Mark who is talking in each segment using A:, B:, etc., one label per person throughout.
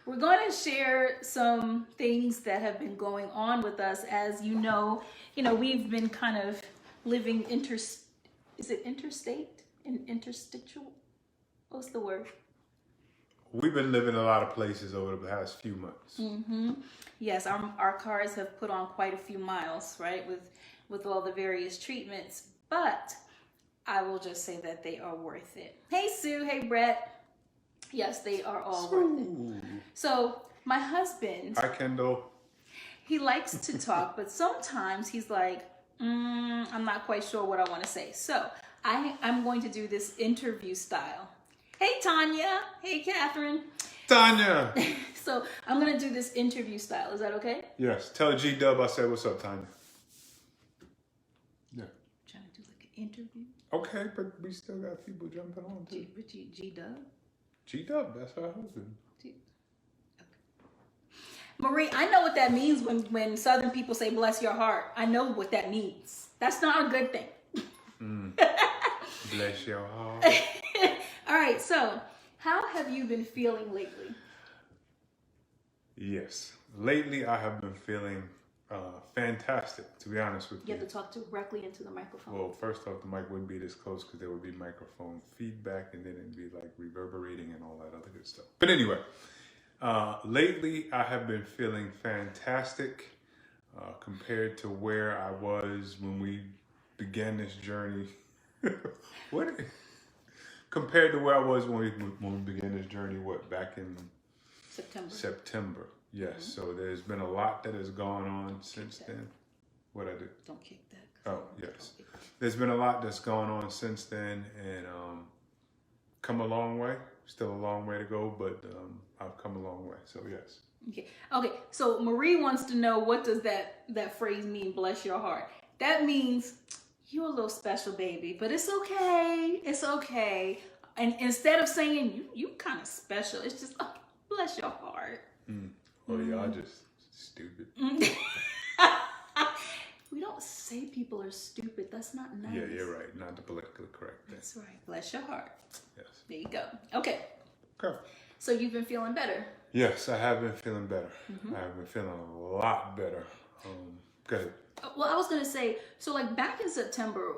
A: we're going to share some things that have been going on with us. As you know, we've been kind of living is it interstate? Interstitial? What's the word?
B: We've been living a lot of places over the past few months.
A: Mm-hmm. Yes, our cars have put on quite a few miles, right? With all the various treatments. But I will just say that they are worth it. Hey, Sue. Hey, Brett. Yes, they are all worth it. So my husband.
B: Hi, Kendall.
A: He likes to talk, but sometimes he's like, I'm not quite sure what I want to say. So I'm going to do this interview style. Hey, Tanya. Hey, Catherine.
B: Tanya.
A: So I'm going to do this interview style. Is that okay?
B: Yes. Tell G-Dub I said, what's up, Tanya? Yeah.
A: Trying to do like an interview.
B: Okay, but we still got people jumping on too.
A: G-Dub?
B: G-Dub, that's her husband.
A: Okay. Marie, I know what that means when Southern people say bless your heart. I know what that means. That's not a good thing.
B: Bless your heart.
A: All right, so how have you been feeling lately?
B: Yes. Lately, I have been feeling fantastic, to be honest with you.
A: You have to talk directly into the microphone.
B: Well, first off, the mic wouldn't be this close because there would be microphone feedback and then it'd be like reverberating and all that other good stuff. But anyway, lately, I have been feeling fantastic compared to where I was when we began this journey. Compared to where I was when we began this journey, back in September. Yes. So there's been a lot that has gone on since then. What I do?
A: Don't kick that.
B: Oh, yes. There's been a lot that's gone on since then, and come a long way. Still a long way to go, but I've come a long way. So yes.
A: Okay. So Marie wants to know, what does that phrase mean? Bless your heart. That means you're a little special, baby, but it's okay. It's okay. And instead of saying you kind of special, it's just bless your heart.
B: Well, y'all just stupid.
A: We don't say people are stupid. That's not nice.
B: Yeah, you're right. Not the politically correct thing.
A: That's right. Bless your heart.
B: Yes.
A: There you go. Okay.
B: Okay.
A: So you've been feeling better?
B: Yes, I have been feeling better. I have been feeling a lot better. Go ahead.
A: Well, I was going to say, so like back in September,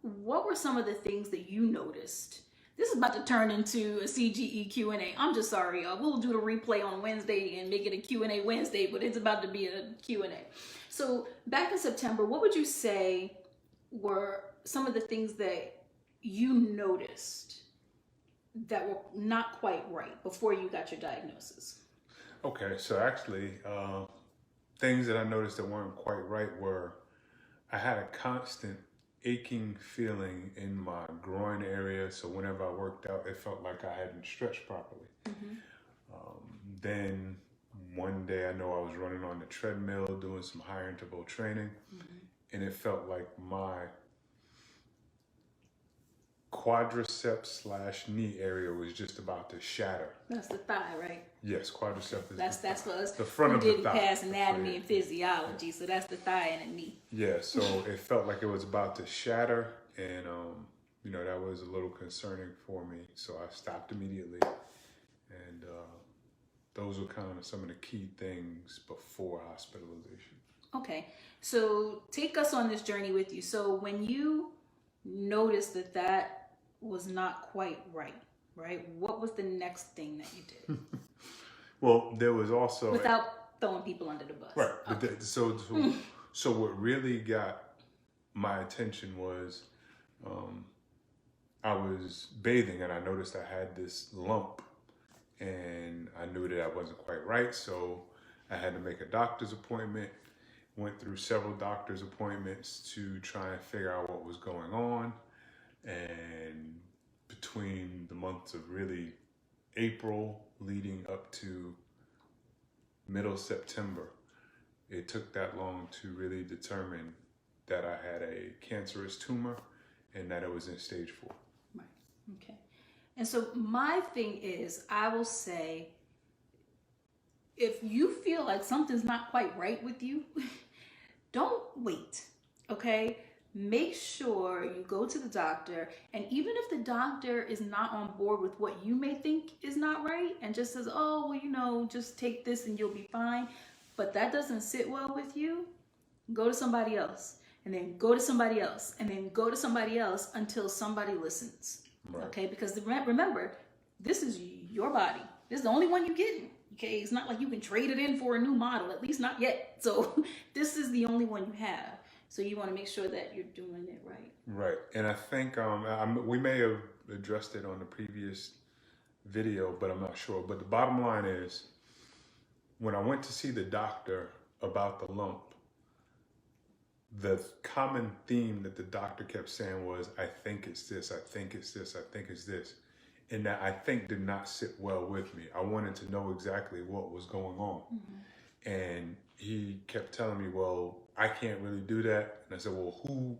A: what were some of the things that you noticed? This is about to turn into a CGE Q&A. I'm just sorry, y'all. We'll do the replay on Wednesday and make it a Q&A Wednesday, but it's about to be a Q&A. So back in September, what would you say were some of the things that you noticed that were not quite right before you got your diagnosis?
B: Okay, so actually, things that I noticed that weren't quite right were I had a constant aching feeling in my groin area. So whenever I worked out, it felt like I hadn't stretched properly. Then one day I know I was running on the treadmill doing some higher interval training, and it felt like my quadriceps / knee area was just about to shatter.
A: That's the thigh, right?
B: Yes, quadriceps is
A: that's for us
B: the front of the thigh.
A: Who didn't pass anatomy and physiology, so that's the thigh and the knee.
B: Yeah, so it felt like it was about to shatter, and that was a little concerning for me. So I stopped immediately, and those were kind of some of the key things before hospitalization.
A: Okay, so take us on this journey with you. So when you noticed that was not quite right? What was the next thing that you did?
B: Well, there was also
A: without throwing people under the bus.
B: Right. Okay. So what really got my attention was I was bathing and I noticed I had this lump, and I knew that I wasn't quite right, so I had to make a doctor's appointment. Went through several doctor's appointments to try and figure out what was going on. And between the months of really April leading up to middle September, it took that long to really determine that I had a cancerous tumor and that it was in stage 4.
A: Right. Okay. And so my thing is, I will say, if you feel like something's not quite right with you, don't wait, okay? make sure you go to the doctor, and even if the doctor is not on board with what you may think is not right and just says, oh, well, just take this and you'll be fine, but that doesn't sit well with you, go to somebody else, and then go to somebody else, and then go to somebody else until somebody listens. Right. Okay, because remember, this is your body. This is the only one you're getting. Okay, it's not like you can trade it in for a new model, at least not yet. So this is the only one you have. So you want to make sure that you're doing it right.
B: Right. And I think we may have addressed it on the previous video, but I'm not sure. But the bottom line is, when I went to see the doctor about the lump, the common theme that the doctor kept saying was, I think it's this, I think it's this, I think it's this. And that I think did not sit well with me. I wanted to know exactly what was going on. Mm-hmm. And he kept telling me, well, I can't really do that. And I said, well, who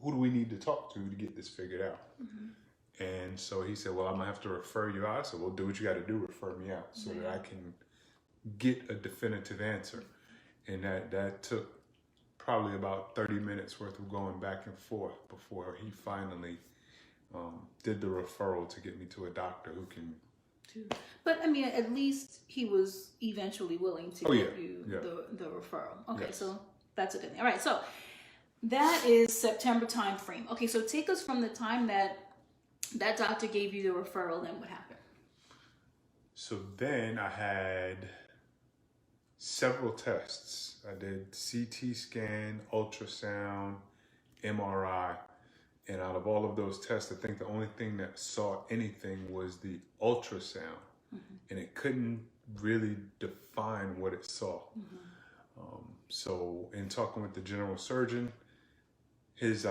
B: do we need to talk to get this figured out? Mm-hmm. And so he said, well, I'm gonna have to refer you out. I said, well, do what you gotta do, refer me out so that I can get a definitive answer. And that took probably about 30 minutes worth of going back and forth before he finally did the referral to get me to a doctor who can.
A: But I mean, at least he was eventually willing to give you the referral. Okay, yes. So that's a good thing. All right, so that is September time frame. Okay, so take us from the time that doctor gave you the referral, then what happened?
B: So then I had several tests. I did CT scan, ultrasound, MRI. And out of all of those tests, I think the only thing that saw anything was the ultrasound. Mm-hmm. And it couldn't really define what it saw. Mm-hmm. So in talking with the general surgeon, his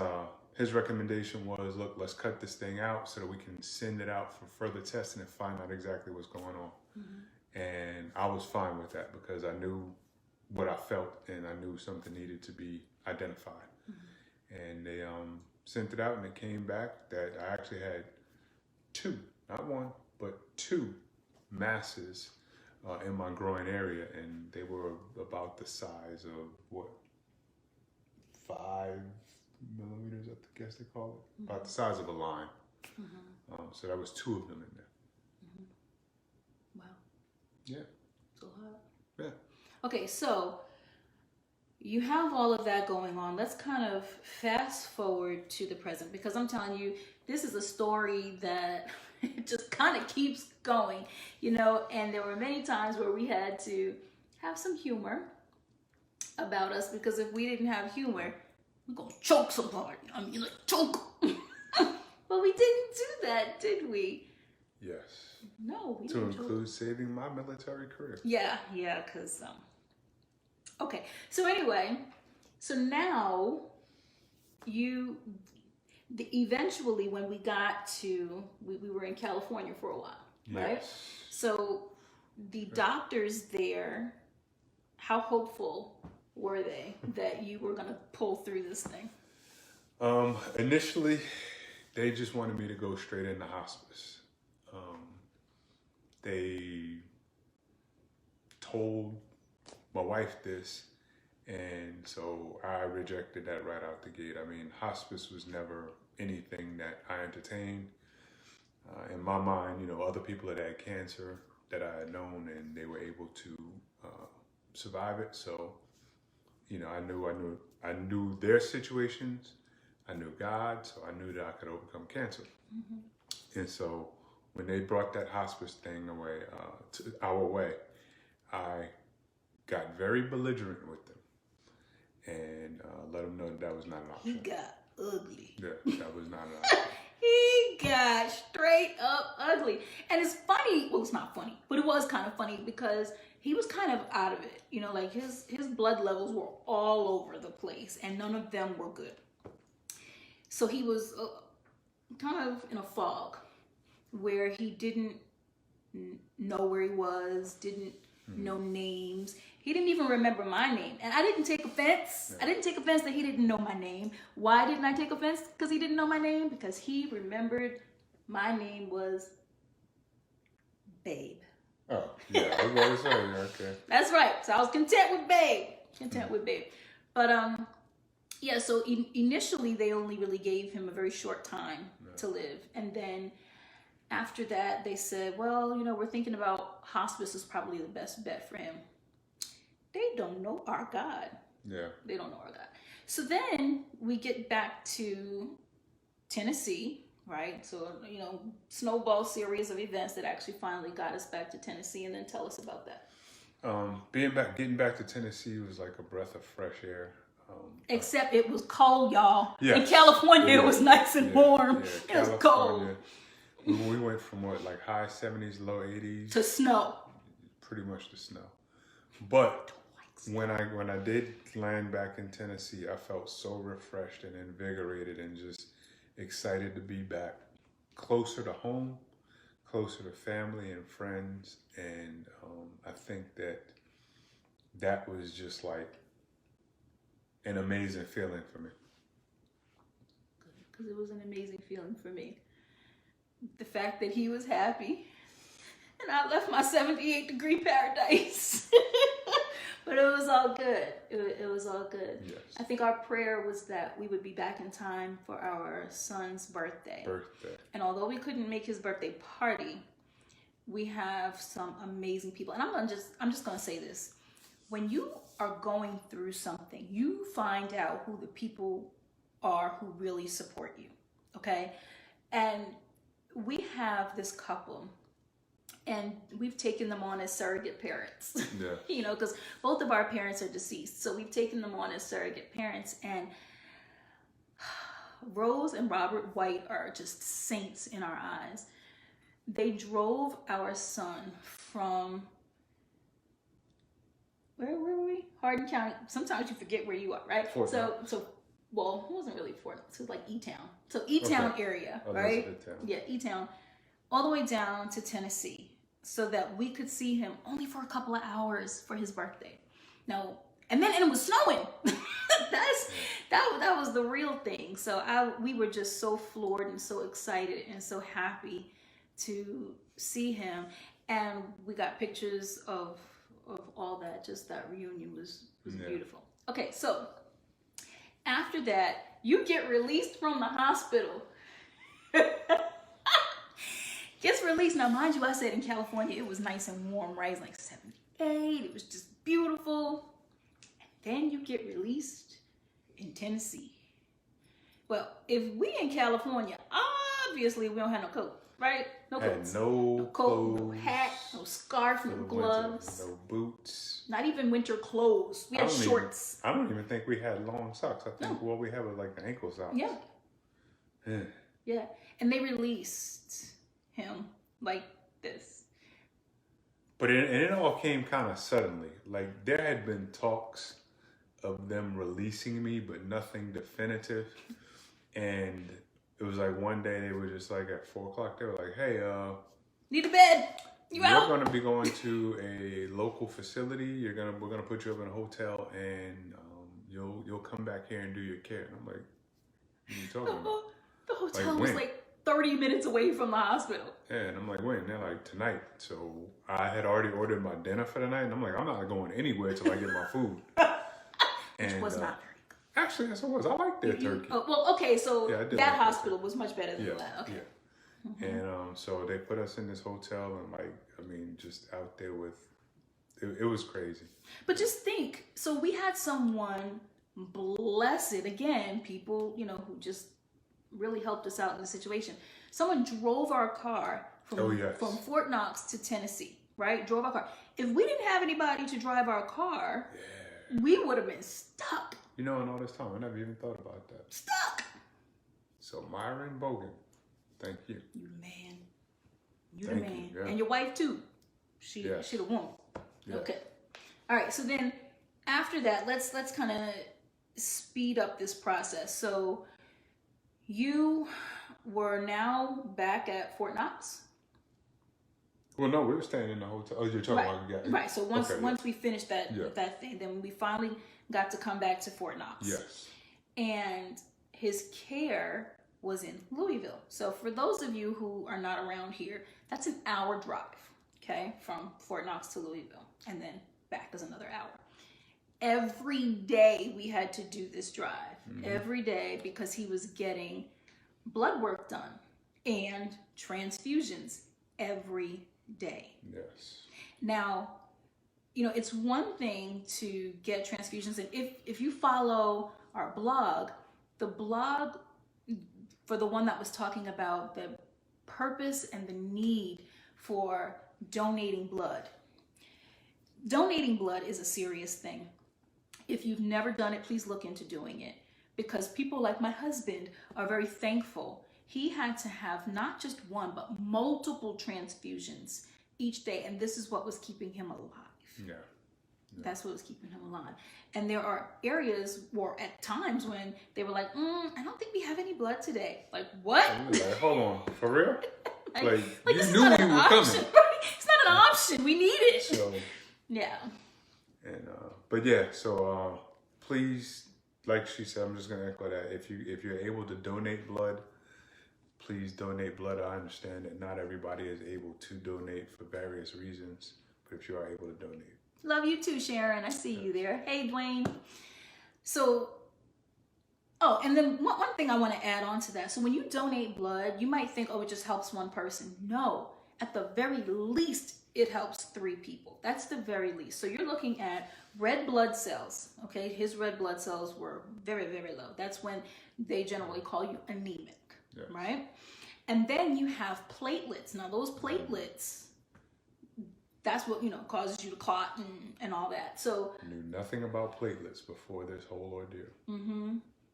B: recommendation was, look, let's cut this thing out so that we can send it out for further testing and find out exactly what's going on. Mm-hmm. And I was fine with that because I knew what I felt and I knew something needed to be identified. Mm-hmm. And they sent it out and it came back that I actually had two, not one, but two masses in my groin area, and they were about the size of 5 millimeters, I guess they call it, mm-hmm. about the size of a line. Mm-hmm. So that was two of them in there.
A: Mm-hmm. Wow.
B: Yeah.
A: So hot.
B: Yeah.
A: Okay, so you have all of that going on. Let's kind of fast forward to the present, because I'm telling you, this is a story that just kind of keeps going, and there were many times where we had to have some humor about us, because if we didn't have humor, we're going to choke somebody. Choke. But we didn't do that, did we?
B: Yes.
A: No, we
B: to
A: didn't.
B: Include saving my military career.
A: Yeah, because okay, so anyway, so now eventually when we got to, we were in California for a while, right?
B: Yes.
A: So the doctors there, how hopeful were they that you were going to pull through this thing?
B: Initially, they just wanted me to go straight into hospice. They told my wife this, and so I rejected that right out the gate. I mean, hospice was never anything that I entertained. In my mind, other people that had cancer that I had known, and they were able to survive it. So, I knew their situations. I knew God, so I knew that I could overcome cancer. Mm-hmm. And so when they brought that hospice thing our way, I got very belligerent with them and let them know that was not an option.
A: He got ugly.
B: Yeah, that was not an option.
A: He got straight up ugly. And it's funny. Well, it's not funny, but it was kind of funny because he was kind of out of it. Like his blood levels were all over the place and none of them were good. So he was kind of in a fog where he didn't know where he was, didn't know names. He didn't even remember my name. And I didn't take offense. Yeah. I didn't take offense that he didn't know my name. Why didn't I take offense? Because he didn't know my name? Because he remembered my name was Babe.
B: Oh, yeah. I was going to say, okay.
A: That's right. So I was content with Babe. But, Yeah, so initially they only really gave him a very short time to live. And then after that, they said, well, we're thinking about hospice is probably the best bet for him. They don't know our God.
B: Yeah.
A: They don't know our God. So then we get back to Tennessee, right? So, snowball series of events that actually finally got us back to Tennessee. And then tell us about that.
B: Getting back to Tennessee was like a breath of fresh air.
A: Except it was cold, y'all.
B: Yes.
A: In California, it was nice and warm.
B: Yeah,
A: it was cold.
B: We went from like high 70s, low 80s
A: to snow.
B: Pretty much to snow. But when I did land back in Tennessee, I felt so refreshed and invigorated and just excited to be back closer to home, closer to family and friends. And I think that was just like an amazing feeling for me.
A: Because it was an amazing feeling for me. The fact that he was happy. And I left my 78-degree paradise. But it was all good. It was all good.
B: Yes.
A: I think our prayer was that we would be back in time for our son's birthday. And although we couldn't make his birthday party, we have some amazing people. And I'm just going to say this. When you are going through something, you find out who the people are who really support you. Okay? And we have this couple, and we've taken them on as surrogate parents.
B: Yeah.
A: Because both of our parents are deceased. So we've taken them on as surrogate parents. And Rose and Robert White are just saints in our eyes. They drove our son from, where were we? Hardin County. Sometimes you forget where you are, right?
B: Fort Knox.
A: Well, it wasn't really Fort Knox. It was like E-Town. So E-Town area, right? Yeah, E-Town. All the way down to Tennessee so that we could see him only for a couple of hours for his birthday. Now, and it was snowing. That was the real thing. So we were just so floored and so excited and so happy to see him. And we got pictures of all that. Just that reunion was beautiful. Okay, so after that, you get released from the hospital. Gets released. Now, mind you, I said in California, it was nice and warm, right? It's like 78. It was just beautiful. And then you get released in Tennessee. Well, if we in California, obviously we don't have no coat, right? No coats.
B: No
A: coat, no hat, no scarf, no gloves.
B: No boots.
A: Not even winter clothes. We had shorts.
B: I don't even think we had long socks. I think what we had was like the ankle socks.
A: Yeah. Yeah. And they released him like this.
B: But it all came kind of suddenly. Like there had been talks of them releasing me, but nothing definitive. And it was like one day they were just like at 4 o'clock, they were like, hey,
A: need a bed. You're
B: going to be going to a local facility. We're gonna put you up in a hotel, and you'll come back here and do your care. And I'm like, what are you talking about?
A: The hotel was like 30 minutes away from the hospital.
B: Yeah, and I'm like, when? And they're like, tonight. So I had already ordered my dinner for the night, and I'm like, I'm not going anywhere till I get my food.
A: Which was not very good.
B: Actually, yes, it was. I liked their turkey.
A: Well, okay, so that hospital was much better than that. Okay.
B: Yeah. Mm-hmm. And so they put us in this hotel, and just out there with, it was crazy.
A: But just think, so we had someone, blessed, again, people, who just really helped us out in the situation. Someone drove our car from Fort Knox to Tennessee, right? Drove our car. If we didn't have anybody to drive our car, we would have been stuck.
B: In all this time, I never even thought about that.
A: Stuck.
B: So Myron Bogan, thank you.
A: You the man. You the man. Yeah. And your wife too. She the woman. Yeah. Okay. All right. So then after that, let's kind of speed up this process. So you were now back at Fort Knox?
B: Well, no, we were staying in the hotel. Oh, you're talking about
A: right. So once we finished that thing, then we finally got to come back to Fort Knox.
B: Yes.
A: And his care was in Louisville. So for those of you who are not around here, that's an hour drive, okay, from Fort Knox to Louisville, and then back is another hour. every day we had to do this drive. Every day, because he was getting blood work done and transfusions every day.
B: Yes.
A: Now, it's one thing to get transfusions, and if you follow our blog, the blog for the one that was talking about the purpose and the need for donating blood. Donating blood is a serious thing. If you've never done it, please look into doing it, because people like my husband are very thankful. He had to have not just one, but multiple transfusions each day, and this is what was keeping him alive.
B: Yeah.
A: That's what was keeping him alive. And there are areas or at times when they were like, I don't think we have any blood today. Like, what?
B: Like, hold on, for real? like you
A: this
B: knew
A: is not
B: you
A: an
B: were
A: option,
B: coming.
A: right? It's not an option. We need it.
B: So,
A: yeah.
B: and but yeah, so please, like she said, I'm just gonna echo that. If you're able to donate blood, please donate blood. I understand that not everybody is able to donate for various reasons, but if you are able to donate.
A: Love you too, Sharon. I see you there. Hey, Dwayne. So, and then one thing I want to add on to that. So when you donate blood, you might think, it just helps one person. No, at the very least, it helps 3 people. That's the very least. So you're looking at red blood cells. Okay, his red blood cells were very, very low. That's when they generally call you anemic, right? And then you have platelets. Now those platelets, that's what, causes you to clot and all that. So
B: I knew nothing about platelets before this whole ordeal.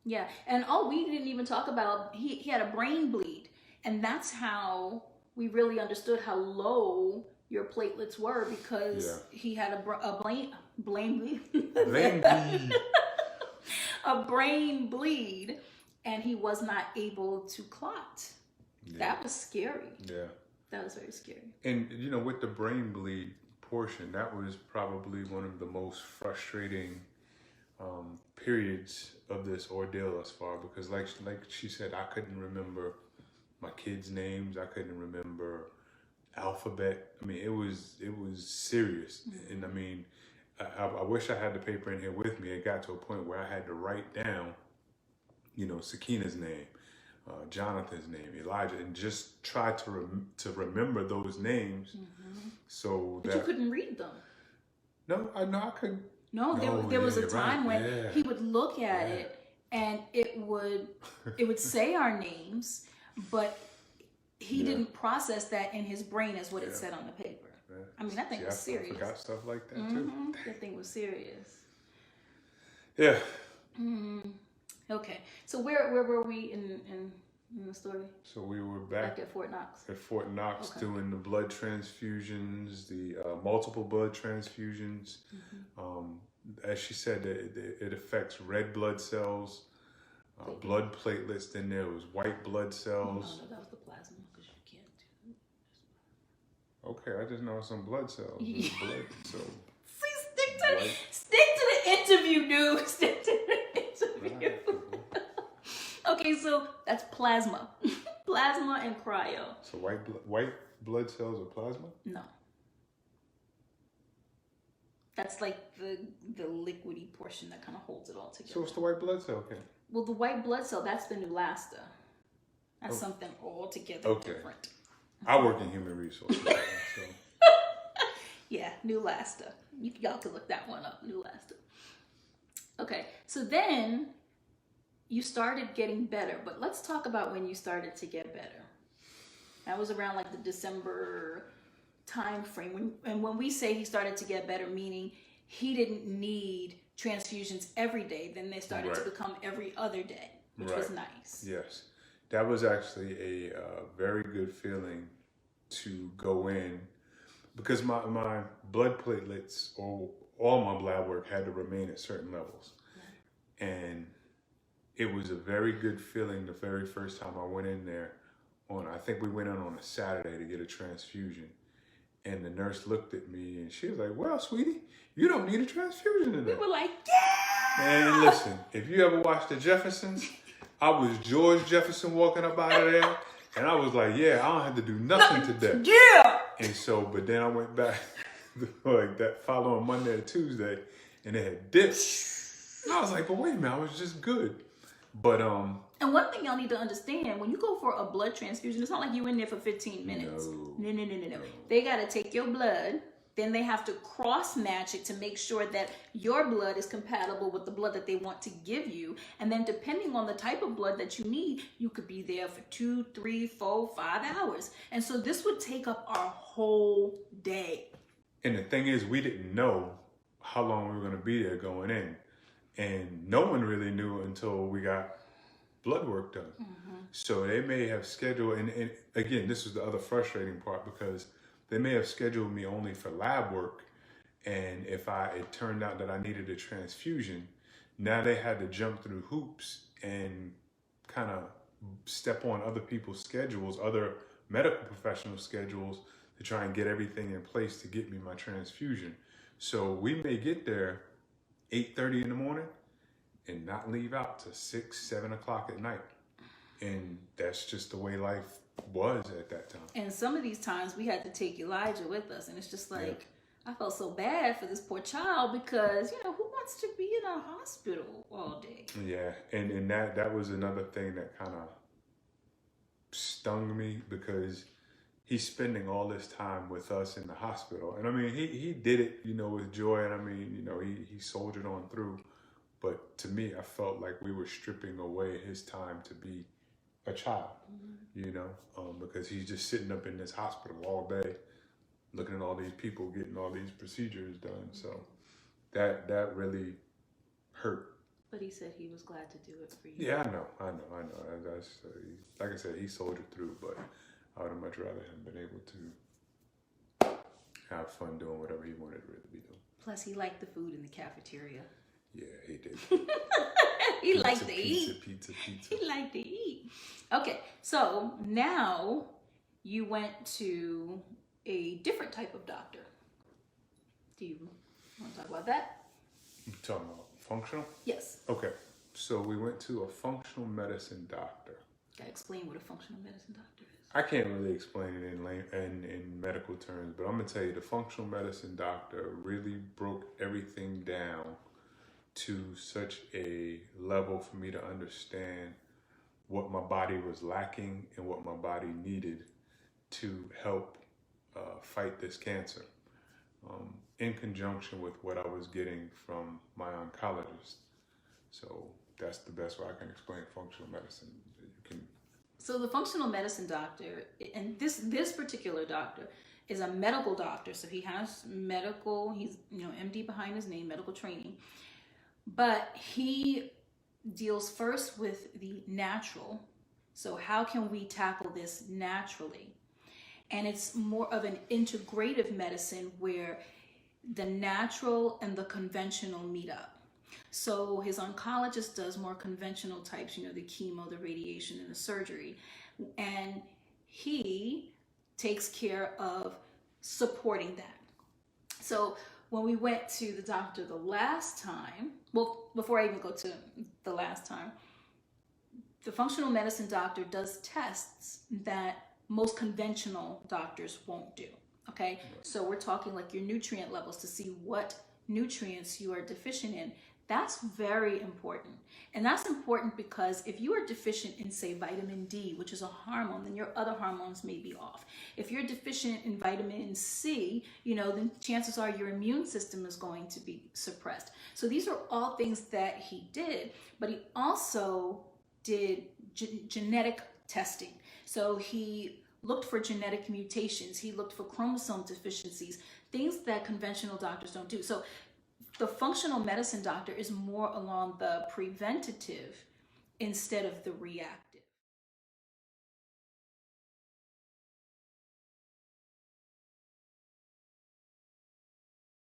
A: Yeah. And we didn't even talk about, he had a brain bleed. And that's how we really understood how low your platelets were, because he had a brain bleed, and he was not able to clot. Yeah. That was scary.
B: Yeah.
A: That was very scary.
B: And, with the brain bleed portion, that was probably one of the most frustrating periods of this ordeal thus far, because like she said, I couldn't remember my kids' names. I couldn't remember alphabet. I mean, it was serious. And I mean, I wish I had the paper in here with me. It got to a point where I had to write down, Sakina's name, Jonathan's name, Elijah, and just try to remember those names, so
A: but you couldn't read them.
B: No, I couldn't.
A: No, there was a time when he would look at it, and it would say our names, but he didn't process that in his brain as what it said on the paper. Yeah. I mean, that thing was serious.
B: I forgot stuff like that too.
A: That thing was serious.
B: Yeah.
A: Okay, so where were we in the story?
B: So we were back
A: at Fort Knox.
B: At Fort Knox, doing the blood transfusions, the multiple blood transfusions. As she said, it affects red blood cells, blood platelets. Then there was white blood cells.
A: No, that was the plasma, because you can't do that.
B: Okay, I just know some blood cells. Blood, so.
A: See, stick to the interview, dude. Stick to the interview. Okay, so that's plasma. Plasma and cryo.
B: So white blood cells are plasma?
A: No. That's like the liquidy portion that kind of holds it all together.
B: So what's the white blood cell? Okay.
A: Well, the white blood cell, that's the neulasta. That's something altogether different.
B: I work in human resources. So.
A: Yeah, neulasta. Y'all can look that one up, neulasta. Okay, so then you started getting better, but let's talk about when you started to get better. That was around like the December time frame. When we say he started to get better, meaning he didn't need transfusions every day, then they started to become every other day, which was nice.
B: Yes, that was actually a very good feeling to go in, because my blood platelets or all my blood work had to remain at certain levels. And it was a very good feeling the very first time I went in there. I think we went in on a Saturday to get a transfusion. And the nurse looked at me and she was like, "Well, sweetie, you don't need a transfusion today."
A: We were like, yeah!
B: Man, listen, if you ever watched The Jeffersons, I was George Jefferson walking up out of there. And I was like, yeah, I don't have to do nothing today.
A: Yeah!
B: And so, but then I went back like that following Monday or Tuesday, and it had dipped. And I was like, but wait a minute, I was just good. But
A: and one thing y'all need to understand, when you go for a blood transfusion, it's not like you in there for 15 minutes. No. They got to take your blood, then they have to cross match it to make sure that your blood is compatible with the blood that they want to give you. And then depending on the type of blood that you need, you could be there for 2, 3, 4, 5 hours. And so this would take up our whole day.
B: And the thing is, we didn't know how long we were going to be there going in. And no one really knew until we got blood work done. So they may have scheduled, and again, this is the other frustrating part, because they may have scheduled me only for lab work. And if it turned out that I needed a transfusion, now they had to jump through hoops and kind of step on other people's schedules, other medical professional schedules, to try and get everything in place to get me my transfusion. So we may get there 8:30 in the morning and not leave out to 6, 7 o'clock at night. And that's just the way life was at that time.
A: And some of these times we had to take Elijah with us. And it's just like, I felt so bad for this poor child, because, you know, who wants to be in a hospital all day?
B: Yeah. And that was another thing that kind of stung me, because he's spending all this time with us in the hospital. And I mean, he did it, you know, with joy. And I mean, you know, he soldiered on through. But to me, I felt like we were stripping away his time to be a child, you know, because he's just sitting up in this hospital all day, looking at all these people getting all these procedures done. So that really hurt.
A: But he said he was glad to do it for you.
B: Yeah, I know. That's, like I said, he soldiered through, but I would have much rather him been able to have fun doing whatever he wanted to really be doing.
A: Plus, he liked the food in the cafeteria.
B: Yeah, he did.
A: He liked to eat.
B: Pizza.
A: He liked to eat. Okay, so now you went to a different type of doctor. Do you want to talk about that?
B: You talking about functional?
A: Yes.
B: Okay, so we went to a functional medicine doctor.
A: Gotta explain what a functional medicine doctor is.
B: I can't really explain it in medical terms, but I'm gonna tell you, the functional medicine doctor really broke everything down to such a level for me to understand what my body was lacking and what my body needed to help fight this cancer, in conjunction with what I was getting from my oncologist. So that's the best way I can explain functional medicine.
A: So the functional medicine doctor, and this particular doctor is a medical doctor. So he has medical, he's, you know, MD behind his name, medical training. But he deals first with the natural. So how can we tackle this naturally? And it's more of an integrative medicine where the natural and the conventional meet up. So his oncologist does more conventional types, you know, the chemo, the radiation, and the surgery. And he takes care of supporting that. So when we went to the doctor the last time, well, before I even go to the last time, the functional medicine doctor does tests that most conventional doctors won't do, okay? So we're talking like your nutrient levels to see what nutrients you are deficient in. That's very important. And that's important because if you are deficient in, say, vitamin D, which is a hormone, then your other hormones may be off. If you're deficient in vitamin C, you know, then chances are your immune system is going to be suppressed. So these are all things that he did, but he also did genetic testing. So he looked for genetic mutations. He looked for chromosome deficiencies, things that conventional doctors don't do. So the functional medicine doctor is more along the preventative instead of the reactive.